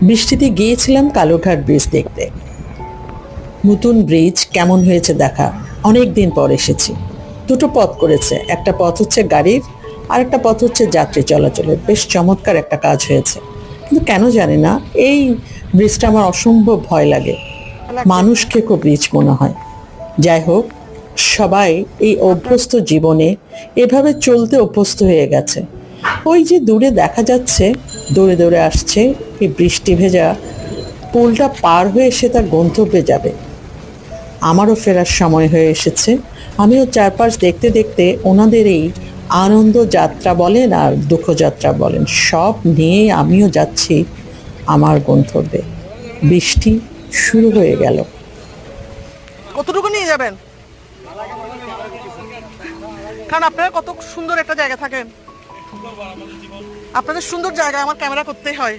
বৃষ্টিতে গিয়েছিলাম কালুরঘাট ব্রিজ দেখতে। নতুন ব্রিজ কেমন হয়েছে দেখা, অনেক দিন পর এসেছি। দুটো পথ করেছে, একটা পথ হচ্ছে গাড়ির আর একটা পথ হচ্ছে যাত্রী চলাচলের। বেশ চমৎকার একটা কাজ হয়েছে, কিন্তু কেন জানি না এই ব্রিজটা আমার অসম্ভব ভয় লাগে। মানুষ খেকো ব্রিজ মনে হয়। যাই হোক, সবাই এই অভ্যস্ত জীবনে এভাবে চলতে অভ্যস্ত হয়ে গেছে। ওই যে দূরে দেখা যাচ্ছে, দৌড়ে দৌড়ে আসছে এই বৃষ্টি ভেজা পুলটা পার হয়ে সে তার গন্তব্যে যাবে। আমারও ফেরার সময় হয়ে এসেছে। আমিও চারপাশ দেখতে দেখতে ওনাদের এই আনন্দ যাত্রা বলেন আর দুঃখযাত্রা বলেন, সব নিয়ে আমিও যাচ্ছি আমার গন্তব্যে। বৃষ্টি শুরু হয়ে গেল। কতটুকু নিয়ে যাবেন? কারণ আপনারা কত সুন্দর একটা জায়গা থাকেন, আপনাদের সুন্দর জায়গায় আমার ক্যামেরা করতেই হয়।